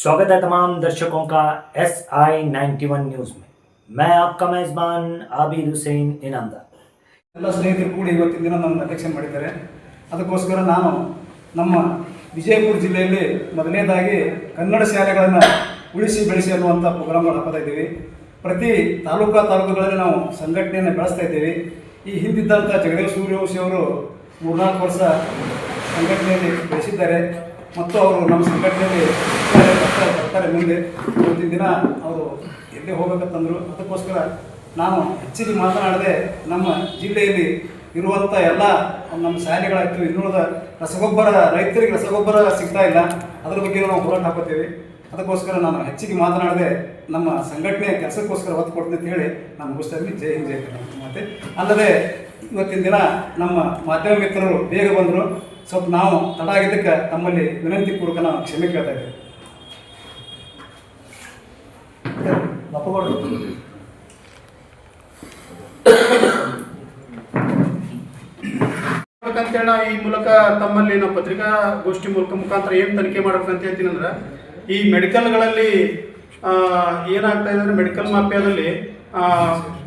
स्वागत है तमाम दर्शकों का SI91 न्यूज़ में। मैं आपका मेज़बान आबिद हुसैन इनामदार। ಎಲ್ಲ ಸ್ನೇಹಿತರು ಕೂಡಿ ಇವತ್ತಿನ ದಿನ ನಮ್ಮ ಅಧ್ಯಕ್ಷ ಮಾಡಿದ್ದಾರೆ. ಅದಕ್ಕೋಸ್ಕರ ನಾನು ನಮ್ಮ ವಿಜಯಪುರ ಜಿಲ್ಲೆಯಲ್ಲಿ ಮೊದಲನೇದಾಗಿ ಕನ್ನಡ ಶಾಲೆಗಳನ್ನು ಉಳಿಸಿ ಬೆಳೆಸಿ ಅನ್ನುವಂಥ ಪ್ರೋಗ್ರಾಮ್ಗಳು ಹಾಕ್ತಾ ಇದ್ದೀವಿ. ಪ್ರತಿ ತಾಲೂಕುಗಳಲ್ಲಿ ನಾವು ಸಂಘಟನೆಯನ್ನು ಬೆಳೆಸ್ತಾ ಇದ್ದೀವಿ. ಈ ಹಿಂದಿದ್ದಂಥ ಜಗದೇವ್ ಸೂರ್ಯವಂಶಿ ಅವರು 3-4 ವರ್ಷ ಸಂಘಟನೆಯಲ್ಲಿ ಬೆಳೆಸಿದ್ದಾರೆ ಮತ್ತು ಅವರು ನಮ್ಮ ಸಂಘಟನೆಯಲ್ಲಿ ಬರ್ತಾರೆ ಮುಂದೆ. ಇವತ್ತಿನ ದಿನ ಅವರು ಎಲ್ಲಿ ಹೋಗಬೇಕಂತಂದರು. ಅದಕ್ಕೋಸ್ಕರ ನಾನು ಹೆಚ್ಚಿಗೆ ಮಾತನಾಡದೆ ನಮ್ಮ ಜಿಲ್ಲೆಯಲ್ಲಿ ಇರುವಂಥ ಎಲ್ಲ ನಮ್ಮ ಶಾಲೆಗಳಾಯಿತು, ಇನ್ನುಳಿದ ರಸಗೊಬ್ಬರ ರೈತರಿಗೆ ರಸಗೊಬ್ಬರ ಸಿಗ್ತಾ ಇಲ್ಲ, ಅದರ ಬಗ್ಗೆ ನಾವು ಹೋರಾಟ ಹಾಕೋತೀವಿ. ಅದಕ್ಕೋಸ್ಕರ ನಾನು ಹೆಚ್ಚಿಗೆ ಮಾತನಾಡದೆ ನಮ್ಮ ಸಂಘಟನೆಯ ಕೆಲಸಕ್ಕೋಸ್ಕರ ಒತ್ತು ಕೊಡ್ತೀನಿ ಅಂತ ಹೇಳಿ ನಾನು ಮುಗಿಸ್ತಾ ಇದ್ದೀನಿ. ಜೈ ಹಿಂದ್ ಜೈ ಕರ್ನಾಟಕ. ಮತ್ತು ಅಲ್ಲದೆ ಇವತ್ತಿನ ದಿನ ನಮ್ಮ ಮಾಧ್ಯಮ ಮಿತ್ರರು ಬೇಗ ಬಂದರು. ಸ್ವಲ್ಪ ನಾವು ತಡ ಆಗಿದ್ದಕ್ಕೆ ತಮ್ಮಲ್ಲಿ ವಿನಂತಿ ಪೂರ್ವಕ ನಾವು ಕ್ಷಮೆ ಕೇಳ್ತಾ ಇದ್ದೇವೆ. ಅಂತೇಳಿ ನಾವು ಈ ಮೂಲಕ ತಮ್ಮಲ್ಲಿ ನಾವು ಪತ್ರಿಕಾಗೋಷ್ಠಿ ಮುಖಾಂತರ ಏನು ತನಿಖೆ ಮಾಡ್ಬೇಕಂತ ಹೇಳ್ತೀನಿ ಅಂದ್ರೆ, ಈ ಮೆಡಿಕಲ್ಗಳಲ್ಲಿ ಏನಾಗ್ತಾ ಇದೆ ಅಂದರೆ, ಮೆಡಿಕಲ್ ಮಾಫಿಯಾದಲ್ಲಿ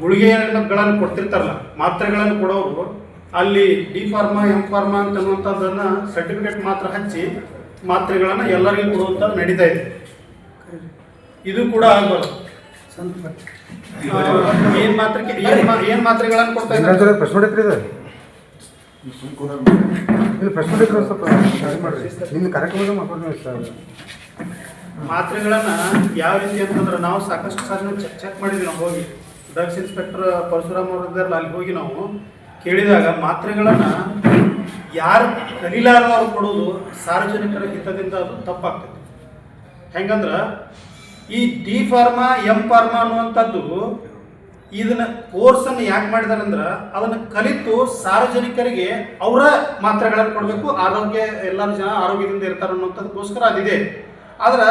ಗುಳಿಗೆಗಳನ್ನು ಕೊಡ್ತಿರ್ತಾರಲ್ಲ, ಮಾತ್ರೆಗಳನ್ನು ಕೊಡೋರು ಅಲ್ಲಿ ಡಿ ಫಾರ್ಮಾ ಎಂ ಫಾರ್ಮಾ ಅಂತನ್ನುವಂಥದ್ದನ್ನು ಸರ್ಟಿಫಿಕೇಟ್ ಮಾತ್ರ ಹಚ್ಚಿ ಮಾತ್ರೆಗಳನ್ನು ಎಲ್ಲರಿಗೂ ಕೊಡುವಂಥದ್ದು ನಡೀತಾ ಇದೆ. ಇದು ಕೂಡ ಆಗ್ಬಾರ್ದು. ಏನು ಮಾತ್ರೆಗಳನ್ನು ಕೊಡ್ತಾ ಇದ್ದಾರೆ ಮಾತ್ರೆಗಳನ್ನು ಯಾವ ರೀತಿ ಅಂತಂದ್ರೆ, ನಾವು ಸಾಕಷ್ಟು ಸಾರಿ ಚೆಕ್ ಮಾಡಿದ್ವಿ. ನಾವು ಹೋಗಿ ಡ್ರಗ್ಸ್ ಇನ್ಸ್ಪೆಕ್ಟರ್ ಪರಶುರಾಮ್ ಅವರು ಇದ್ದಾರಲ್ಲ, ಅಲ್ಲಿ ಹೋಗಿ ನಾವು ಕೇಳಿದಾಗ ಮಾತ್ರೆಗಳನ್ನು ಯಾರು ಕಲೀಲಾರದವ್ರು ಕೊಡೋದು ಸಾರ್ವಜನಿಕರ ಹಿತದಿಂದ ಅದು ತಪ್ಪಾಗ್ತದೆ. ಹೆಂಗಂದ್ರೆ, ಈ ಡಿ ಫಾರ್ಮಾ ಎಂ ಫಾರ್ಮಾ ಅನ್ನುವಂಥದ್ದು ಇದನ್ನ ಕೋರ್ಸನ್ನು ಯಾಕೆ ಮಾಡಿದಾರೆ ಅಂದ್ರೆ, ಅದನ್ನು ಕಲಿತು ಸಾರ್ವಜನಿಕರಿಗೆ ಅವರ ಮಾತ್ರೆಗಳನ್ನು ಕೊಡಬೇಕು, ಆರೋಗ್ಯ ಎಲ್ಲರೂ ಜನ ಆರೋಗ್ಯದಿಂದ ಇರ್ತಾರೆ ಅನ್ನೋಂಥದ್ದಕ್ಕೋಸ್ಕರ ಅದಿದೆ. ಆದ್ರೆ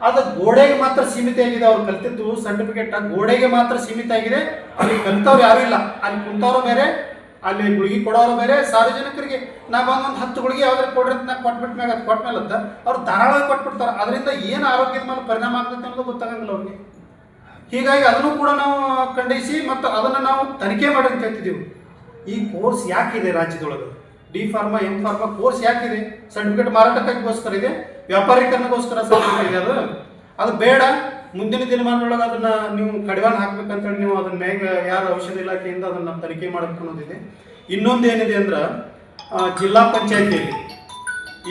ಅದು ಗೋಡೆಗೆ ಮಾತ್ರ ಸೀಮಿತ ಆಗಿದೆ. ಅವ್ರು ಕಲಿತಿದ್ದು ಸರ್ಟಿಫಿಕೇಟ್ ಗೋಡೆಗೆ ಮಾತ್ರ ಸೀಮಿತ ಆಗಿದೆ. ಅಲ್ಲಿ ಕಲಿತವ್ರು ಯಾರೂ ಇಲ್ಲ. ಅಲ್ಲಿ ಕುಂತವ್ರು ಬೇರೆ, ಅಲ್ಲಿ ಗುಳಿಗೆ ಕೊಡೋರು ಬೇರೆ. ಸಾರ್ವಜನಿಕರಿಗೆ ನಾವು ಒಂದು 10 ಗುಳಿಗೆ ಯಾವ್ದಾರು ಕೊಡ್ರಿ ಅಂತ ನಾವು ಕೊಟ್ಬಿಟ್ಟ ಮ್ಯಾಗ ಅದು ಕೊಟ್ಟ ಮೇಲೆ ಅವ್ರು ಧಾರಾಳವಾಗಿ ಕೊಟ್ಬಿಡ್ತಾರೆ. ಅದರಿಂದ ಏನು ಆರೋಗ್ಯದ ಮೇಲೆ ಪರಿಣಾಮ ಆಗ್ತದೆ ಅನ್ನೋದು ಗೊತ್ತಾಗಂಗಿಲ್ಲ ಅವ್ರಿಗೆ. ಹೀಗಾಗಿ ಅದನ್ನು ಕೂಡ ನಾವು ಖಂಡಿಸಿ ಮತ್ತು ಅದನ್ನು ನಾವು ತನಿಖೆ ಮಾಡಿ ಅಂತ ಹೇಳ್ತಿದ್ದೀವಿ. ಈ ಕೋರ್ಸ್ ಯಾಕಿದೆ ರಾಜ್ಯದೊಳಗೆ? D pharma M pharma course ಯಾಕಿದೆ? ಸರ್ಟಿಫಿಕೇಟ್ ಮಾರಾಟಕ್ಕೋಸ್ಕರ ಇದೆ, ವ್ಯಾಪಾರೀಕರಣಗೋಸ್ಕರ ಸರ್ಟಿಫಿಕೇಟ್ ಇದೆ. ಅದು ಬೇಡ. ಮುಂದಿನ ದಿನಮಾನದೊಳಗೆ ಅದನ್ನು ನೀವು ಕಡಿವಾಣ ಹಾಕ್ಬೇಕಂತೇಳಿ ನೀವು ಅದನ್ನ ಮ್ಯಾಗ ಯಾರು ಔಷಧ ಇಲಾಖೆಯಿಂದ ಅದನ್ನು ತನಿಖೆ ಮಾಡಬೇಕು ಅನ್ನೋದಿದೆ. ಇನ್ನೊಂದು ಏನಿದೆ ಅಂದ್ರೆ, ಜಿಲ್ಲಾ ಪಂಚಾಯತಿಯಲ್ಲಿ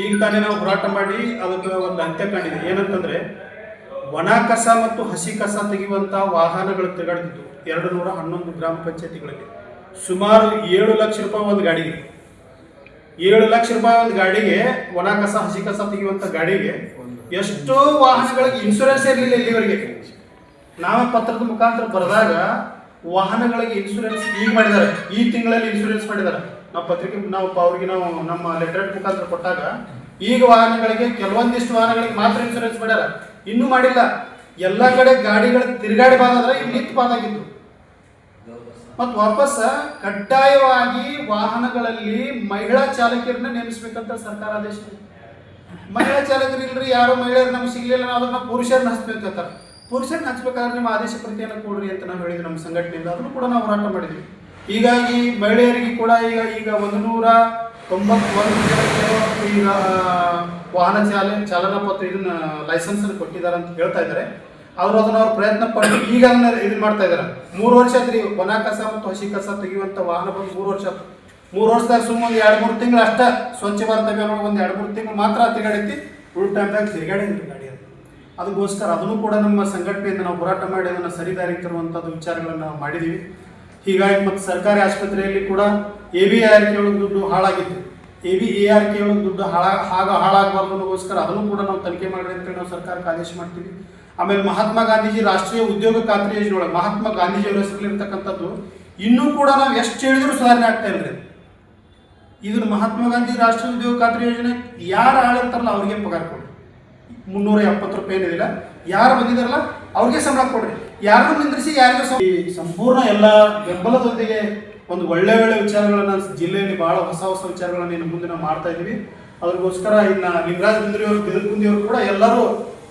ಈಗ ತಾನೇ ನಾವು ಹೋರಾಟ ಮಾಡಿ ಅದಕ್ಕೆ ಒಂದು ಅಂತ್ಯ ಕಂಡಿದೆ. ಏನಂತಂದರೆ, ಒಣ ಕಸ ಮತ್ತು ಹಸಿ ಕಸ ತೆಗೆಯುವಂಥ ವಾಹನಗಳು ತಿರುಗಾಡ್ತಿತ್ತು 211 ಗ್ರಾಮ ಪಂಚಾಯತಿಗಳಲ್ಲಿ. ಸುಮಾರು 7 ಲಕ್ಷ ರೂಪಾಯಿ ಒಂದು ಗಾಡಿಗೆ, 7 ಲಕ್ಷ ರೂಪಾಯಿ ಒಂದು ಗಾಡಿಗೆ, ಒಣ ಕಸ ಹಸಿ ಕಸ ತೆಗೆಯುವಂಥ ಗಾಡಿಗೆ ಎಷ್ಟೋ ವಾಹನಗಳಿಗೆ ಇನ್ಶೂರೆನ್ಸ್ ಇರಲಿಲ್ಲ ಇಲ್ಲಿವರೆಗೆ. ನಾವು ಪತ್ರದ ಮುಖಾಂತರ ಬರೆದಾಗ ವಾಹನಗಳಿಗೆ ಇನ್ಶೂರೆನ್ಸ್ ಈಗ ಮಾಡಿದ್ದಾರೆ, ಈ ತಿಂಗಳಲ್ಲಿ ಇನ್ಶೂರೆನ್ಸ್ ಮಾಡಿದ್ದಾರೆ. ನಾವು ಅವ್ರಿಗೆ ನಾವು ನಮ್ಮ ಲೆಟರ್ ಮುಖಾಂತರ ಕೊಟ್ಟಾಗ ಈಗ ವಾಹನಗಳಿಗೆ ಕೆಲವೊಂದಿಷ್ಟು ವಾಹನಗಳಿಗೆ ಮಾತ್ರ ಇನ್ಶೂರೆನ್ಸ್ ಮಾಡ್ಯಾರ, ಇನ್ನೂ ಮಾಡಿಲ್ಲ. ಎಲ್ಲ ಕಡೆ ಗಾಡಿಗಳು ತಿರುಗಾಡಿ ಬಾದಾದ್ರೆ ಈಗ ನಿಂತು ಬಾದಾಗಿತ್ತು. ಮತ್ತು ವಾಪಸ್ ಕಡ್ಡಾಯವಾಗಿ ವಾಹನಗಳಲ್ಲಿ ಮಹಿಳಾ ಚಾಲಕರನ್ನ ನೇಮಿಸಬೇಕಂತ ಸರ್ಕಾರ ಆದೇಶ. ಮಹಿಳಾ ಚಾಲಕರು ಇಲ್ರಿ, ಯಾರೋ ಮಹಿಳೆಯರು ನಮ್ಗೆ ಸಿಗ್ಲಿಲ್ಲ, ನಾವು ಅದನ್ನ ಪುರುಷರನ್ನ ಹಚ್ಬೇಕಂತಾರೆ. ಪುರುಷರನ್ನ ಹಚ್ಬೇಕಾದ್ರೆ ನಿಮ್ಮ ಆದೇಶ ಪ್ರತಿಯನ್ನು ಕೊಡ್ರಿ ಅಂತ ನಾವು ಹೇಳಿದ್ವಿ ನಮ್ಮ ಸಂಘಟನೆಯಿಂದ. ಅದನ್ನು ಕೂಡ ನಾವು ಹೋರಾಟ ಮಾಡಿದ್ವಿ. ಹೀಗಾಗಿ ಮಹಿಳೆಯರಿಗೆ ಕೂಡ ಈಗ 191 ಜನಕ್ಕೆ ಈಗ ವಾಹನ ಚಾಲನಾ ಪತ್ರ ಇದನ್ನ ಲೈಸೆನ್ಸ್ ಕೊಟ್ಟಿದ್ದಾರೆ ಅಂತ ಹೇಳ್ತಾ ಇದ್ದಾರೆ. ಅವರು ಅದನ್ನ ಅವ್ರ ಪ್ರಯತ್ನ ಪಟ್ಟು ಈಗ ಅದನ್ನ ಇದು ಮಾಡ್ತಾ ಇದ್ದಾರೆ. 3 ವರ್ಷ ಆತ್ರಿ ಒಣ ಕಸ ಮತ್ತು ಹಸಿ ಕಸ ತೆಗೆಯುವಂಥ ವಾಹನ ಬಂದು 3 ವರ್ಷ ಆಯ್ತು. 3 ವರ್ಷದಾಗ ಸುಮ್ಮನೆ 2-3 ತಿಂಗಳು ಅಷ್ಟ ಸ್ವಚ್ಛ ಭಾರತ ಅಭಿಯಾನ ಒಂದು 2-3 ತಿಂಗಳು ಮಾತ್ರ ತಿರುಗಾಡೈತಿ. ಉಳಿದ ಟೈಮ್ದಾಗ ತಿರುಗಾಡಿದ್ರಿ ಗಾಡಿ. ಅದಕ್ಕೋಸ್ಕರ ಅದನ್ನು ಕೂಡ ನಮ್ಮ ಸಂಘಟನೆಯಿಂದ ನಾವು ಹೋರಾಟ ಮಾಡಿ ಅದನ್ನು ಸರಿದಾರಿಗೆ ತರುವಂಥದ್ದು ವಿಚಾರಗಳನ್ನು ನಾವು ಮಾಡಿದ್ದೀವಿ. ಹೀಗಾಗಿ ಮತ್ತು ಸರ್ಕಾರಿ ಆಸ್ಪತ್ರೆಯಲ್ಲಿ ಕೂಡ ABARK ದುಡ್ಡು ಹಾಳಾಗಿತ್ತು. ABARK ದುಡ್ಡು ಹಾಳಾಗಬಾರ್ದು ಅನ್ನೋಗೋಸ್ಕರ ಅದನ್ನು ಕೂಡ ನಾವು ತನಿಖೆ ಮಾಡಿ ಅಂತೇಳಿ ನಾವು ಸರ್ಕಾರಕ್ಕೆ ಆದೇಶ ಮಾಡ್ತೀವಿ. ಆಮೇಲೆ ಮಹಾತ್ಮ ಗಾಂಧೀಜಿ ರಾಷ್ಟ್ರೀಯ ಉದ್ಯೋಗ ಖಾತ್ರಿ ಯೋಜನೆ ಒಳಗೆ ಮಹಾತ್ಮ ಗಾಂಧೀಜಿ ಅವರ ಹೆಸರಲ್ಲಿರ್ತಕ್ಕಂಥದ್ದು ಇನ್ನೂ ಕೂಡ ನಾವು ಎಷ್ಟು ಹೇಳಿದ್ರು ಸುಧಾರಣೆ ಆಗ್ತಾ ಇಲ್ರಿ. ಇದನ್ನು ಮಹಾತ್ಮ ಗಾಂಧಿ ರಾಷ್ಟ್ರೀಯ ಉದ್ಯೋಗ ಖಾತ್ರಿ ಯೋಜನೆ ಯಾರು ಆಳಿರ್ತಾರಲ್ಲ ಅವ್ರಿಗೆ ಪಗಾರ ಕೊಡ್ರಿ. 370 ರೂಪಾಯಿ ಏನಿದಿಲ್ಲ, ಯಾರು ಬಂದಿದಾರಲ್ಲ ಅವ್ರಿಗೆ ಸಂಬಳ ಕೊಡ್ರಿ. ಯಾರನ್ನು ನಿಂದ್ರಿಸಿ ಯಾರಿಗೂ ಸಂಪೂರ್ಣ ಎಲ್ಲ ಬೆಂಬಲದೊಂದಿಗೆ ಒಂದು ಒಳ್ಳೆ ವಿಚಾರಗಳನ್ನು ಜಿಲ್ಲೆಯಲ್ಲಿ ಬಹಳ ಹೊಸ ವಿಚಾರಗಳನ್ನು ಇನ್ನು ಮುಂದೆ ನಾವು ಮಾಡ್ತಾ ಇದ್ದೀವಿ. ಅದಕ್ಕೋಸ್ಕರ ಇನ್ನು ಲಿಂಗರಾಜ ಬಿದರಕುಂದಿಯವರು ಕೂಡ ಎಲ್ಲರೂ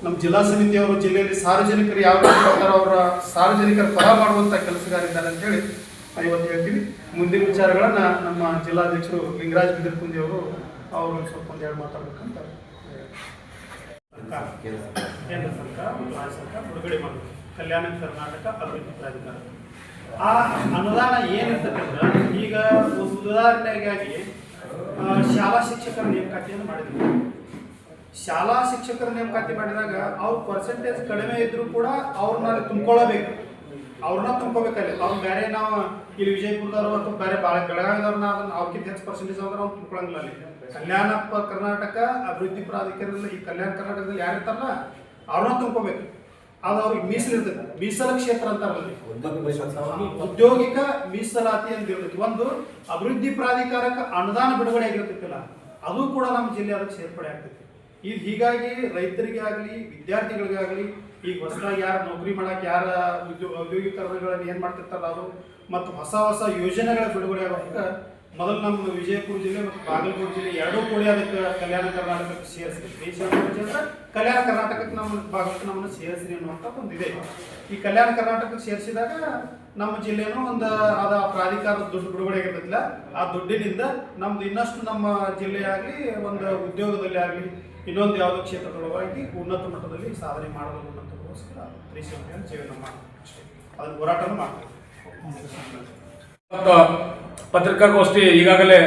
ನಮ್ಮ ಜಿಲ್ಲಾ ಸಮಿತಿಯವರು ಜಿಲ್ಲೆಯಲ್ಲಿ ಸಾರ್ವಜನಿಕರು ಯಾವ ರೀತಿ ಬರ್ತಾರೋ ಅವರ ಸಾರ್ವಜನಿಕರ ಪರ ಮಾಡುವಂಥ ಕೆಲಸಗಾರಿದ್ದಾರೆ ಅಂತೇಳಿ ಇವತ್ತು ಹೇಳ್ತೀವಿ. ಮುಂದಿನ ವಿಚಾರಗಳನ್ನು ನಮ್ಮ ಜಿಲ್ಲಾಧ್ಯಕ್ಷರು ಲಿಂಗರಾಜ್ ಬಿದಿರ್ಕುಂದಿ ಅವರು ಸ್ವಲ್ಪ ಒಂದೆರಡು ಮಾತಾಡಬೇಕಂತ ಕೇಂದ್ರ ಸರ್ಕಾರ ಮತ್ತು ರಾಜ್ಯ ಸರ್ಕಾರ ಬಿಡುಗಡೆ ಮಾಡಬೇಕು ಕಲ್ಯಾಣ ಕರ್ನಾಟಕ ಅಭಿವೃದ್ಧಿ ಪ್ರಾಧಿಕಾರ. ಆ ಅನುದಾನ ಏನಿರ್ತಕ್ಕಂದ್ರೆ ಈಗ ಉದಾಹರಣೆಗಾಗಿ ಶಾಲಾ ಶಿಕ್ಷಕರ ನೇಮಕಾತಿಯನ್ನು ಮಾಡಿದ್ರು. ಶಾಲಾ ಶಿಕ್ಷಕರ ನೇಮಕಾತಿ ಮಾಡಿದಾಗ ಅವ್ರ ಪರ್ಸೆಂಟೇಜ್ ಕಡಿಮೆ ಇದ್ರೂ ಕೂಡ ಅವ್ರನ್ನ ತುಂಬ್ಕೊಳ್ಳಬೇಕು, ಅವ್ರನ್ನ ತುಂಬ್ಕೋಬೇಕಲ್ಲಿ. ಅವ್ರು ಬೇರೆ ನಾವು ಇಲ್ಲಿ ವಿಜಯಪುರದವರು ಅಥವಾ ಬೇರೆ ಬೆಳಗಾವಿದವ್ರನ್ನ ಅದನ್ನ ಅವ್ರಿಗಿಂತ ಹೆಚ್ಚು ಪರ್ಸೆಂಟೇಜ್ ಅವ್ರು ನಾವು ತುಂಬ್ಕೊಳ್ಳಂಗಿಲ್ಲ. ಅಲ್ಲಿ ಕಲ್ಯಾಣ ಕರ್ನಾಟಕ ಅಭಿವೃದ್ಧಿ ಪ್ರಾಧಿಕಾರದಲ್ಲಿ ಈ ಕಲ್ಯಾಣ ಕರ್ನಾಟಕದಲ್ಲಿ ಯಾರಿರ್ತಾರಲ್ಲ ಅವ್ರನ್ನ ತುಂಬ್ಕೋಬೇಕು. ಅದು ಅವ್ರಿಗೆ ಮೀಸಲಿರ್ತದೆ, ಮೀಸಲ ಕ್ಷೇತ್ರ ಅಂತಾರಲ್ಲ, ಉದ್ಯೋಗಿಕ ಮೀಸಲಾತಿ ಅಂತ ಇರ್ತೈತಿ. ಒಂದು ಅಭಿವೃದ್ಧಿ ಪ್ರಾಧಿಕಾರಕ್ಕೆ ಅನುದಾನ ಬಿಡುಗಡೆ ಆಗಿರ್ತೈತಿಲ್ಲ, ಅದು ಕೂಡ ನಮ್ಮ ಜಿಲ್ಲೆ ಅದಕ್ಕೆ ಸೇರ್ಪಡೆ ಆಗ್ತೈತಿ. ಇದು ಹೀಗಾಗಿ ರೈತರಿಗೆ ಆಗಲಿ ವಿದ್ಯಾರ್ಥಿಗಳಿಗಾಗಲಿ ಈಗ ಹೊಸದಾಗಿ ಯಾರು ನೌಕರಿ ಮಾಡಕ್ಕೆ ಯಾರ ಔದ್ಯೋಗಿಕರಣಗಳನ್ನು ಏನು ಮಾಡ್ತಿರ್ತಾರಲ್ಲ ಅದು ಮತ್ತು ಹೊಸ ಹೊಸ ಯೋಜನೆಗಳ ಬಿಡುಗಡೆ ಆಗೋದಕ್ಕೆ ಮೊದಲು ನಮ್ಮ ವಿಜಯಪುರ ಜಿಲ್ಲೆ ಮತ್ತು ಬಾಗಲಕೋಟೆ ಜಿಲ್ಲೆ ಎರಡೂ ಕೂಡಿ ಅದಕ್ಕೆ ಕಲ್ಯಾಣ ಕರ್ನಾಟಕಕ್ಕೆ ಸೇರಿಸ್ರಿ. ಕಲ್ಯಾಣ ಕರ್ನಾಟಕಕ್ಕೆ ನಮ್ಮ ಭಾಗಕ್ಕೆ ನಮ್ಮನ್ನು ಸೇರಿಸ್ರಿ ಅನ್ನುವಂಥ ಒಂದಿದೆ. ಈ ಕಲ್ಯಾಣ ಕರ್ನಾಟಕಕ್ಕೆ ಸೇರಿಸಿದಾಗ ನಮ್ಮ ಜಿಲ್ಲೆನೂ ಒಂದು ಅದ ಪ್ರಾಧಿಕಾರದ ದುಡ್ಡು ಬಿಡುಗಡೆ ಆಗಿರ್ತೈತಿಲ್ಲ, ಆ ದುಡ್ಡಿನಿಂದ ನಮ್ದು ಇನ್ನಷ್ಟು ನಮ್ಮ ಜಿಲ್ಲೆ ಆಗಲಿ ಒಂದು ಉದ್ಯೋಗದಲ್ಲಿ ಆಗಲಿ ಇನ್ನೊಂದು ಯಾವುದೋ ಕ್ಷೇತ್ರದೊಳಗಾಗಿ ಉನ್ನತ ಮಟ್ಟದಲ್ಲಿ ಸಾಧನೆ ಮಾಡಲು ಅನ್ನೋದಕ್ಕೋಸ್ಕರ ತ್ರಿಶಂಕೆಯನ್ನು ಜೀವನ ಮಾಡ್ತೀವಿ ಅಷ್ಟೇ, ಅದನ್ನು ಹೋರಾಟನೂ ಮಾಡ್ತೀವಿ. ಪತ್ರಿಕಾಗೋಷ್ಠಿ ಈಗಾಗಲೇ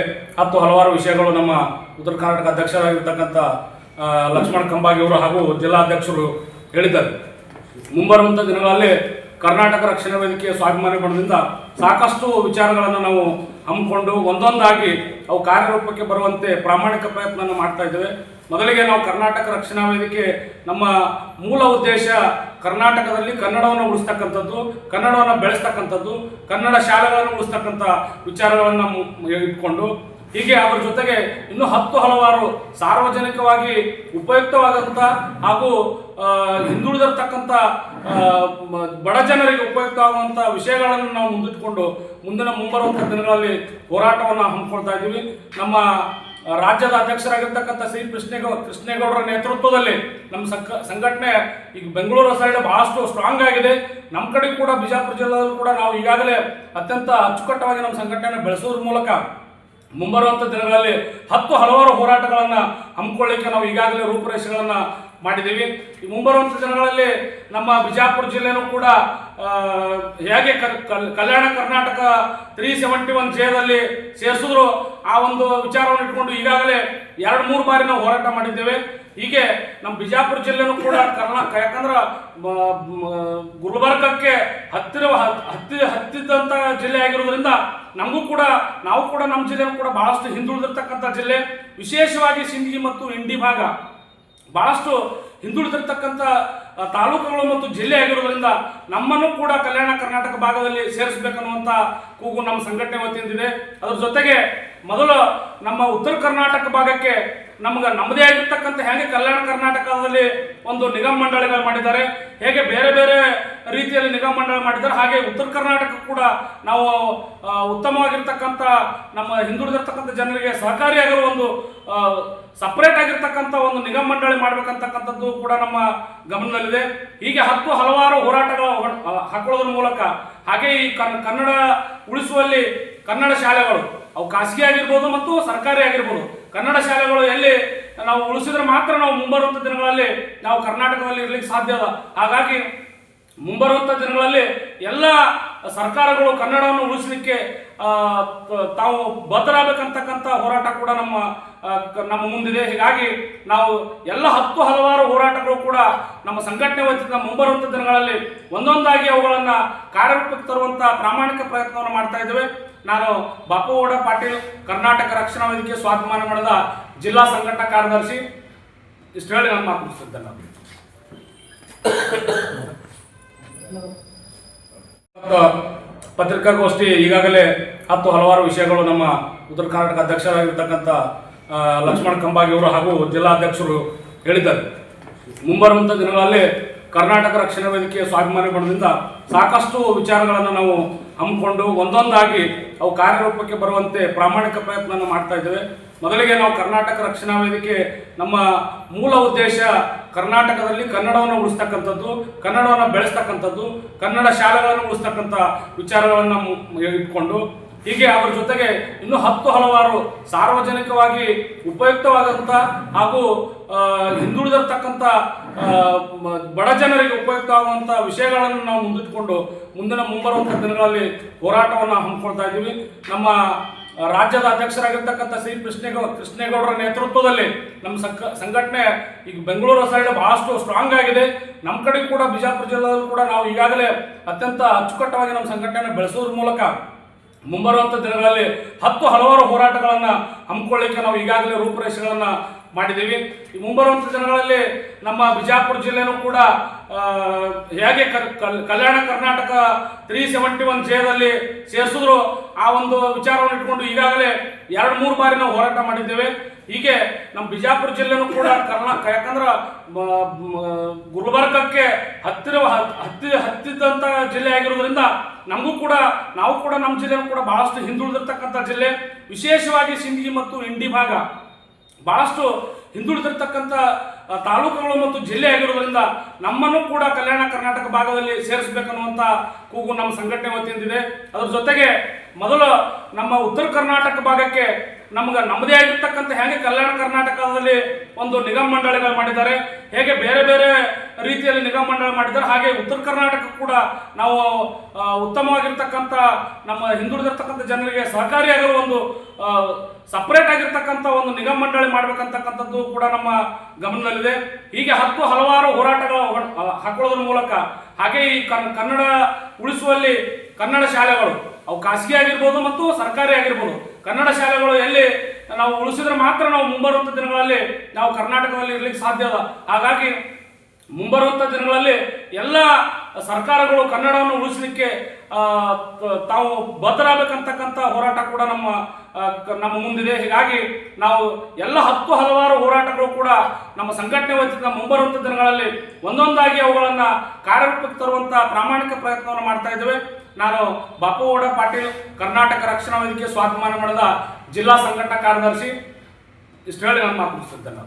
ಹಲವಾರು ವಿಷಯಗಳು ನಮ್ಮ ಉತ್ತರ ಕರ್ನಾಟಕ ಅಧ್ಯಕ್ಷರಾಗಿರ್ತಕ್ಕಂಥ ಲಕ್ಷ್ಮಣ ಕಂಬಾಗಿ ಅವರು ಹಾಗೂ ಜಿಲ್ಲಾಧ್ಯಕ್ಷರು ಹೇಳಿದ್ದಾರೆ. ಮುಂಬರುವಂಥ ದಿನಗಳಲ್ಲಿ ಕರ್ನಾಟಕ ರಕ್ಷಣಾ ವೇದಿಕೆಯ ಸ್ವಾಭಿಮಾನಿ ಬಣದಿಂದ ಸಾಕಷ್ಟು ವಿಚಾರಗಳನ್ನು ನಾವು ಹಮ್ಮಿಕೊಂಡು ಒಂದೊಂದಾಗಿ ಅವು ಕಾರ್ಯರೂಪಕ್ಕೆ ಬರುವಂತೆ ಪ್ರಾಮಾಣಿಕ ಪ್ರಯತ್ನ ಮಾಡ್ತಾ ಇದ್ದೇವೆ. ಮೊದಲಿಗೆ ನಾವು ಕರ್ನಾಟಕ ರಕ್ಷಣಾ ವೇದಿಕೆ ನಮ್ಮ ಮೂಲ ಉದ್ದೇಶ ಕರ್ನಾಟಕದಲ್ಲಿ ಕನ್ನಡವನ್ನು ಉಳಿಸ್ತಕ್ಕಂಥದ್ದು, ಕನ್ನಡವನ್ನು ಬೆಳೆಸ್ತಕ್ಕಂಥದ್ದು, ಕನ್ನಡ ಶಾಲೆಗಳನ್ನು ಉಳಿಸ್ತಕ್ಕಂಥ ವಿಚಾರಗಳನ್ನು ಇಟ್ಕೊಂಡು ಹೀಗೆ ಅದರ ಜೊತೆಗೆ ಇನ್ನೂ ಹಲವಾರು ಸಾರ್ವಜನಿಕವಾಗಿ ಉಪಯುಕ್ತವಾದಂಥ ಹಾಗೂ ಹಿಂದುಳಿದಿರ್ತಕ್ಕಂಥ ಬಡ ಜನರಿಗೆ ಉಪಯುಕ್ತವಾಗುವಂಥ ವಿಷಯಗಳನ್ನು ನಾವು ಮುಂದಿಟ್ಕೊಂಡು ಮುಂಬರುವಂಥ ದಿನಗಳಲ್ಲಿ ಹೋರಾಟವನ್ನು ಹಮ್ಮಿಕೊಳ್ತಾ ಇದ್ದೀವಿ. ನಮ್ಮ ರಾಜ್ಯದ ಅಧ್ಯಕ್ಷರಾಗಿರ್ತಕ್ಕಂಥ ಶ್ರೀ ಕೃಷ್ಣೇಗೌಡರ ನೇತೃತ್ವದಲ್ಲಿ ನಮ್ಮ ಸಂಘಟನೆ ಈಗ ಬೆಂಗಳೂರು ಸೈಡ್ ಬಹಳಷ್ಟು ಸ್ಟ್ರಾಂಗ್ ಆಗಿದೆ. ನಮ್ಮ ಕಡೆ ಕೂಡ ಬಿಜಾಪುರ ಜಿಲ್ಲೆಯಲ್ಲೂ ಕೂಡ ನಾವು ಈಗಾಗಲೇ ಅತ್ಯಂತ ಅಚ್ಚುಕಟ್ಟಾಗಿ ನಮ್ಮ ಸಂಘಟನೆ ಬೆಳೆಸೋದ್ರ ಮೂಲಕ ಮುಂಬರುವಂಥ ದಿನಗಳಲ್ಲಿ ಹಲವಾರು ಹೋರಾಟಗಳನ್ನು ಹಮ್ಮಿಕೊಳ್ಳಿಕ್ಕೆ ನಾವು ಈಗಾಗಲೇ ರೂಪುರೇಷೆಗಳನ್ನು ಮಾಡಿದ್ದೀವಿ. ಈ ಮುಂಬರುವಂಥ ದಿನಗಳಲ್ಲಿ ನಮ್ಮ ಬಿಜಾಪುರ ಜಿಲ್ಲೆನೂ ಕೂಡ ಹೇಗೆ ಕಲ್ಯಾಣ ಕರ್ನಾಟಕ 371 ಜೆದಲ್ಲಿ ಸೇರಿಸಿದ್ರು ಆ ಒಂದು ವಿಚಾರವನ್ನು ಇಟ್ಕೊಂಡು ಈಗಾಗಲೇ 2-3 ಬಾರಿ ನಾವು ಹೋರಾಟ ಮಾಡಿದ್ದೇವೆ. ಹೀಗೆ ನಮ್ಮ ಬಿಜಾಪುರ ಜಿಲ್ಲೆನೂ ಕೂಡ ಯಾಕಂದ್ರೆ ಗುಲ್ಬರ್ಗಕ್ಕೆ ಹತ್ತಿದಂಥ ಜಿಲ್ಲೆ ಆಗಿರೋದ್ರಿಂದ ನಾವು ಕೂಡ ನಮ್ಮ ಜಿಲ್ಲೆನೂ ಕೂಡ ಬಹಳಷ್ಟು ಹಿಂದುಳಿದಿರ್ತಕ್ಕಂಥ ಜಿಲ್ಲೆ. ವಿಶೇಷವಾಗಿ ಸಿಂದಗಿ ಮತ್ತು ಇಂಡಿ ಭಾಗ ಬಹಳಷ್ಟು ಹಿಂದುಳಿದಿರ್ತಕ್ಕಂಥ ತಾಲೂಕುಗಳು ಮತ್ತು ಜಿಲ್ಲೆ ಆಗಿರೋದ್ರಿಂದ ನಮ್ಮನ್ನು ಕೂಡ ಕಲ್ಯಾಣ ಕರ್ನಾಟಕ ಭಾಗದಲ್ಲಿ ಸೇರಿಸಬೇಕನ್ನುವಂಥ ಕೂಗು ನಮ್ಮ ಸಂಘಟನೆ ವತಿಯಿಂದಿದೆ. ಅದರ ಜೊತೆಗೆ ಮೊದಲು ನಮ್ಮ ಉತ್ತರ ಕರ್ನಾಟಕ ಭಾಗಕ್ಕೆ ನಮ್ಮದೇ ಆಗಿರ್ತಕ್ಕಂಥ ಹೇಗೆ ಕಲ್ಯಾಣ ಕರ್ನಾಟಕದಲ್ಲಿ ಒಂದು ನಿಗಮ ಮಂಡಳಿಗಳು ಮಾಡಿದ್ದಾರೆ, ಹೇಗೆ ಬೇರೆ ಬೇರೆ ರೀತಿಯಲ್ಲಿ ನಿಗಮ ಮಂಡಳಿ ಮಾಡಿದ್ದಾರೆ, ಹಾಗೆ ಉತ್ತರ ಕರ್ನಾಟಕ ಕೂಡ ನಾವು ಉತ್ತಮವಾಗಿರ್ತಕ್ಕಂಥ ನಮ್ಮ ಹಿಂದುಳಿದಿರ್ತಕ್ಕಂಥ ಜನರಿಗೆ ಸಹಕಾರಿಯಾಗಿರುವ ಒಂದು ಸಪ್ರೇಟ್ ಆಗಿರ್ತಕ್ಕಂಥ ಒಂದು ನಿಗಮ ಮಂಡಳಿ ಮಾಡಬೇಕಂತಕ್ಕಂಥದ್ದು ಕೂಡ ನಮ್ಮ ಗಮನದಲ್ಲಿದೆ. ಹೀಗೆ ಹಲವಾರು ಹೋರಾಟಗಳು ಹಾಕೊಳ್ಳೋದ್ರ ಮೂಲಕ ಹಾಗೆ ಈ ಕನ್ನಡ ಉಳಿಸುವಲ್ಲಿ ಕನ್ನಡ ಶಾಲೆಗಳು ಅವು ಖಾಸಗಿ ಆಗಿರ್ಬೋದು ಮತ್ತು ಸರ್ಕಾರಿ ಆಗಿರ್ಬೋದು, ಕನ್ನಡ ಶಾಲೆಗಳು ಎಲ್ಲಿ ನಾವು ಉಳಿಸಿದ್ರೆ ಮಾತ್ರ ನಾವು ಮುಂಬರುವಂಥ ದಿನಗಳಲ್ಲಿ ನಾವು ಕರ್ನಾಟಕದಲ್ಲಿ ಇರ್ಲಿಕ್ಕೆ ಸಾಧ್ಯ ಅದ. ಹಾಗಾಗಿ ಮುಂಬರುವಂಥ ದಿನಗಳಲ್ಲಿ ಎಲ್ಲ ಸರ್ಕಾರಗಳು ಕನ್ನಡವನ್ನು ಉಳಿಸಲಿಕ್ಕೆ ತಾವು ಬದ್ಧರಾಗಬೇಕಂತಕ್ಕಂಥ ಹೋರಾಟ ಕೂಡ ನಮ್ಮ ಮುಂದಿದೆ. ಹೀಗಾಗಿ ನಾವು ಎಲ್ಲ ಹಲವಾರು ಹೋರಾಟಗಳು ಕೂಡ ನಮ್ಮ ಸಂಘಟನೆ ವತಿಯಿಂದ ಮುಂಬರುವಂಥ ದಿನಗಳಲ್ಲಿ ಒಂದೊಂದಾಗಿ ಅವುಗಳನ್ನು ಕಾರ್ಯರೂಪಕ್ಕೆ ತರುವಂಥ ಪ್ರಾಮಾಣಿಕ ಪ್ರಯತ್ನವನ್ನು ಮಾಡ್ತಾ ಇದ್ದೇವೆ. ನಾನು ಬಾಪುಗೌಡ ಪಾಟೀಲ್ ಕರ್ನಾಟಕ ರಕ್ಷಣಾ ವೇದಿಕೆ ಸ್ವಾಭಿಮಾನಿ ಬಣದ ಜಿಲ್ಲಾ ಸಂಘಟನಾ ಕಾರ್ಯದರ್ಶಿ ಇಷ್ಟು ಹೇಳಿ ನಾನು ಮಾತನಾಡ್ತಿದ್ದೇನೆ. ಪತ್ರಿಕಾಗೋಷ್ಠಿ ಈಗಾಗಲೇ ಹಲವಾರು ವಿಷಯಗಳು ನಮ್ಮ ಉತ್ತರ ಕರ್ನಾಟಕ ಅಧ್ಯಕ್ಷರಾಗಿರ್ತಕ್ಕಂಥ ಲಕ್ಷ್ಮಣ ಕಂಬಾಗಿ ಅವರು ಹಾಗೂ ಜಿಲ್ಲಾಧ್ಯಕ್ಷರು ಹೇಳಿದ್ದಾರೆ. ಮುಂಬರುವಂಥ ದಿನಗಳಲ್ಲಿ ಕರ್ನಾಟಕ ರಕ್ಷಣಾ ವೇದಿಕೆಯ ಸ್ವಾಭಿಮಾನಿ ಬಣದಿಂದ ಸಾಕಷ್ಟು ವಿಚಾರಗಳನ್ನು ನಾವು ಹಮ್ಮಿಕೊಂಡು ಒಂದೊಂದಾಗಿ ಅವು ಕಾರ್ಯರೂಪಕ್ಕೆ ಬರುವಂತೆ ಪ್ರಾಮಾಣಿಕ ಪ್ರಯತ್ನ ಮಾಡ್ತಾ ಇದ್ದೇವೆ. ಮೊದಲಿಗೆ ನಾವು ಕರ್ನಾಟಕ ರಕ್ಷಣಾ ವೇದಿಕೆ ನಮ್ಮ ಮೂಲ ಉದ್ದೇಶ ಕರ್ನಾಟಕದಲ್ಲಿ ಕನ್ನಡವನ್ನು ಉಳಿಸ್ತಕ್ಕಂಥದ್ದು, ಕನ್ನಡವನ್ನು ಬೆಳೆಸ್ತಕ್ಕಂಥದ್ದು, ಕನ್ನಡ ಶಾಲೆಗಳನ್ನು ಉಳಿಸ್ತಕ್ಕಂಥ ವಿಚಾರಗಳನ್ನು ಇಟ್ಕೊಂಡು ಹೀಗೆ ಅದರ ಜೊತೆಗೆ ಇನ್ನೂ ಹಲವಾರು ಸಾರ್ವಜನಿಕವಾಗಿ ಉಪಯುಕ್ತವಾದಂಥ ಹಾಗೂ ಹಿಂದುಳಿದಿರ್ತಕ್ಕಂಥ ಬಡ ಜನರಿಗೆ ಉಪಯುಕ್ತವಾಗುವಂಥ ವಿಷಯಗಳನ್ನು ನಾವು ಮುಂದಿಟ್ಕೊಂಡು ಮುಂಬರುವಂಥ ದಿನಗಳಲ್ಲಿ ಹೋರಾಟವನ್ನು ಹಮ್ಮಿಕೊಳ್ತಾ ಇದ್ದೀವಿ. ನಮ್ಮ ರಾಜ್ಯದ ಅಧ್ಯಕ್ಷರಾಗಿರ್ತಕ್ಕಂಥ ಶ್ರೀ ಕೃಷ್ಣೇಗೌಡರ ನೇತೃತ್ವದಲ್ಲಿ ನಮ್ಮ ಸಂಘಟನೆ ಈಗ ಬೆಂಗಳೂರು ಸೈಡ್ ಬಹಳಷ್ಟು ಸ್ಟ್ರಾಂಗ್ ಆಗಿದೆ. ನಮ್ಮ ಕಡೆ ಕೂಡ ಬಿಜಾಪುರ ಜಿಲ್ಲೆಯಲ್ಲೂ ಕೂಡ ನಾವು ಈಗಾಗಲೇ ಅತ್ಯಂತ ಅಚ್ಚುಕಟ್ಟಾಗಿ ನಮ್ಮ ಸಂಘಟನೆಯನ್ನು ಬೆಳೆಸೋದ್ರ ಮೂಲಕ ಮುಂಬರುವಂಥ ದಿನಗಳಲ್ಲಿ ಹಲವಾರು ಹೋರಾಟಗಳನ್ನು ಹಮ್ಮಿಕೊಳ್ಳಿಕ್ಕೆ ನಾವು ಈಗಾಗಲೇ ರೂಪುರೇಷೆಗಳನ್ನು ಮಾಡಿದ್ದೀವಿ. ಈ ಮುಂಬರುವಂಥ ದಿನಗಳಲ್ಲಿ ನಮ್ಮ ಬಿಜಾಪುರ ಜಿಲ್ಲೆನೂ ಕೂಡ ಹೇಗೆ ಕಲ್ಯಾಣ ಕರ್ನಾಟಕ 371 ಜೆದಲ್ಲಿ ಸೇರಿಸಿದ್ರು ಆ ಒಂದು ವಿಚಾರವನ್ನು ಇಟ್ಕೊಂಡು ಈಗಾಗಲೇ 2-3 ಬಾರಿ ನಾವು ಹೋರಾಟ ಮಾಡಿದ್ದೇವೆ. ಹೀಗೆ ನಮ್ಮ ಬಿಜಾಪುರ ಜಿಲ್ಲೆನೂ ಕೂಡ ಯಾಕಂದ್ರೆ ಗುಲ್ಬರ್ಗಕ್ಕೆ ಹತ್ತಿದಂಥ ಜಿಲ್ಲೆ ಆಗಿರೋದ್ರಿಂದ ನಾವು ಕೂಡ ನಮ್ಮ ಜಿಲ್ಲೆನೂ ಕೂಡ ಬಹಳಷ್ಟು ಹಿಂದುಳಿದಿರ್ತಕ್ಕಂಥ ಜಿಲ್ಲೆ. ವಿಶೇಷವಾಗಿ ಸಿಂದಗಿ ಮತ್ತು ಇಂಡಿ ಭಾಗ ಬಹಳಷ್ಟು ಹಿಂದುಳಿದಿರ್ತಕ್ಕಂಥ ತಾಲೂಕುಗಳು ಮತ್ತು ಜಿಲ್ಲೆ ಆಗಿರೋದ್ರಿಂದ ನಮ್ಮನ್ನು ಕೂಡ ಕಲ್ಯಾಣ ಕರ್ನಾಟಕ ಭಾಗದಲ್ಲಿ ಸೇರಿಸಬೇಕನ್ನುವಂಥ ಕೂಗು ನಮ್ಮ ಸಂಘಟನೆ ವತಿಯಿಂದಿದೆ. ಅದರ ಜೊತೆಗೆ ಮೊದಲು ನಮ್ಮ ಉತ್ತರ ಕರ್ನಾಟಕ ಭಾಗಕ್ಕೆ ನಮ್ಮದೇ ಆಗಿರ್ತಕ್ಕಂಥ ಹೇಗೆ ಕಲ್ಯಾಣ ಕರ್ನಾಟಕದಲ್ಲಿ ಒಂದು ನಿಗಮ ಮಂಡಳಿಗಳು ಮಾಡಿದ್ದಾರೆ, ಹೇಗೆ ಬೇರೆ ಬೇರೆ ರೀತಿಯಲ್ಲಿ ನಿಗಮ ಮಂಡಳಿ ಮಾಡಿದ್ದಾರೆ, ಹಾಗೆ ಉತ್ತರ ಕರ್ನಾಟಕ ಕೂಡ ನಾವು ಉತ್ತಮವಾಗಿರ್ತಕ್ಕಂಥ ನಮ್ಮ ಹಿಂದುಳಿದಿರ್ತಕ್ಕಂಥ ಜನರಿಗೆ ಸಹಕಾರಿಯಾಗಿರುವ ಒಂದು ಸಪ್ರೇಟ್ ಆಗಿರ್ತಕ್ಕಂಥ ಒಂದು ನಿಗಮ ಮಂಡಳಿ ಮಾಡಬೇಕಂತಕ್ಕಂಥದ್ದು ಕೂಡ ನಮ್ಮ ಗಮನದಲ್ಲಿದೆ. ಹೀಗೆ ಹಲವಾರು ಹೋರಾಟಗಳು ಹಾಕೊಳ್ಳೋದ್ರ ಮೂಲಕ ಹಾಗೆ ಈ ಕನ್ನಡ ಉಳಿಸುವಲ್ಲಿ ಕನ್ನಡ ಶಾಲೆಗಳು ಅವು ಖಾಸಗಿ ಆಗಿರ್ಬೋದು ಮತ್ತು ಸರ್ಕಾರಿ ಆಗಿರ್ಬೋದು, ಕನ್ನಡ ಶಾಲೆಗಳು ಎಲ್ಲಿ ನಾವು ಉಳಿಸಿದ್ರೆ ಮಾತ್ರ ನಾವು ಮುಂಬರುವಂಥ ದಿನಗಳಲ್ಲಿ ನಾವು ಕರ್ನಾಟಕದಲ್ಲಿ ಇರ್ಲಿಕ್ಕೆ ಸಾಧ್ಯ ಅದ. ಹಾಗಾಗಿ ಮುಂಬರುವಂಥ ದಿನಗಳಲ್ಲಿ ಎಲ್ಲ ಸರ್ಕಾರಗಳು ಕನ್ನಡವನ್ನು ಉಳಿಸಲಿಕ್ಕೆ ತಾವು ಬದ್ಧರಾಗಬೇಕಂತಕ್ಕಂಥ ಹೋರಾಟ ಕೂಡ ನಮ್ಮ ಮುಂದಿದೆ. ಹೀಗಾಗಿ ನಾವು ಎಲ್ಲ ಹಲವಾರು ಹೋರಾಟಗಳು ಕೂಡ ನಮ್ಮ ಸಂಘಟನೆ ವತಿಯಿಂದ ಮುಂಬರುವಂಥ ದಿನಗಳಲ್ಲಿ ಒಂದೊಂದಾಗಿ ಅವುಗಳನ್ನು ಕಾರ್ಯರೂಪಕ್ಕೆ ತರುವಂಥ ಪ್ರಾಮಾಣಿಕ ಪ್ರಯತ್ನವನ್ನು ಮಾಡ್ತಾ ಇದ್ದೇವೆ. ನಾನು ಬಾಪುಗೌಡ ಪಾಟೀಲ್, ಕರ್ನಾಟಕ ರಕ್ಷಣಾ ವೇದಿಕೆ ಸ್ವಾಭಿಮಾನ ಮಂಡಲದ ಜಿಲ್ಲಾ ಸಂಘಟನಾ ಕಾರ್ಯದರ್ಶಿ. ಇಷ್ಟು ಹೇಳಿ ನಾನು ಮಾತು ಮುಗಿಸಿದ್ದೇನೆ.